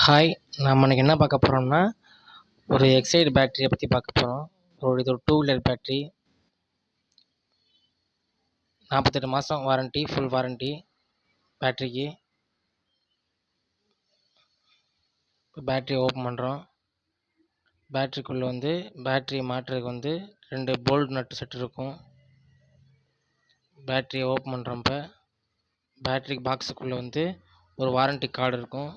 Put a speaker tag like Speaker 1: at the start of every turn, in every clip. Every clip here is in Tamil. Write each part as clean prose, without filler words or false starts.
Speaker 1: ஹாய், நம்ம இன்னைக்கு என்ன பார்க்க போகிறோம்னா ஒரு எக்ஸைடு பேட்டரியை பற்றி பார்க்க போகிறோம். இது ஒரு 2 வீலர் பேட்டரி. 48 மாதம் வாரண்ட்டி, ஃபுல் வாரண்ட்டி பேட்டரிக்கு. இப்போ பேட்டரி ஓப்பன் பண்ணுறோம். பேட்டரிக்குள்ளே பேட்டரியை மாட்டுறதுக்கு 2 போல்ட் நட்டு செட் இருக்கும். பேட்டரியை ஓப்பன் பண்ணுறப்ப பேட்டரி பாக்ஸுக்குள்ளே ஒரு வாரண்ட்டி கார்டு இருக்கும்.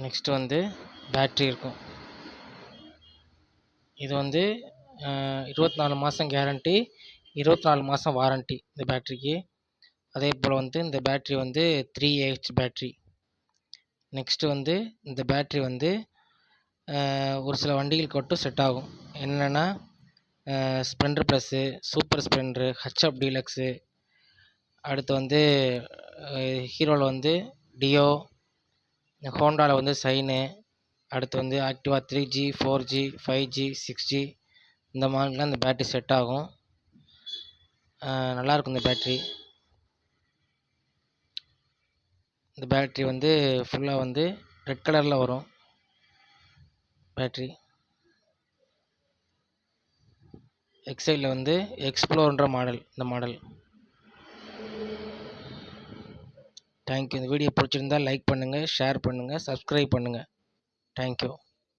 Speaker 1: நெக்ஸ்ட்டு பேட்டரி இருக்கும். இது 24 மாதம் கேரண்டி, 24 மாதம் வாரண்ட்டி இந்த பேட்டரிக்கு. அதே போல் இந்த பேட்டரி 3Ah பேட்டரி. நெக்ஸ்ட்டு இந்த பேட்டரி ஒரு சில வண்டிகளுக்கு மட்டும் செட் ஆகும். என்னென்னா Splendor plus, super Splendor, HF deluxe, அடுத்து ஹீரோவில் டியோ, ஹோண்டாவில் சைனு, அடுத்து ஆக்டிவா 3G, 4G, 5G, 6G இந்த மாடல்லாம் இந்த பேட்டரி செட் ஆகும். நல்லாயிருக்கும் இந்த பேட்டரி. இந்த பேட்டரி ஃபுல்லாக ரெட் கலரில் வரும் பேட்டரி. எக்ஸைடில் எக்ஸ்ப்ளோர்ன்ற மாடல் இந்த மாடல். தேங்க்யூ. இந்த வீடியோ பிடிச்சிருந்தால் லைக் பண்ணுங்கள், ஷேர் பண்ணுங்கள், சப்ஸ்கிரைப் பண்ணுங்கள். தேங்க்யூ.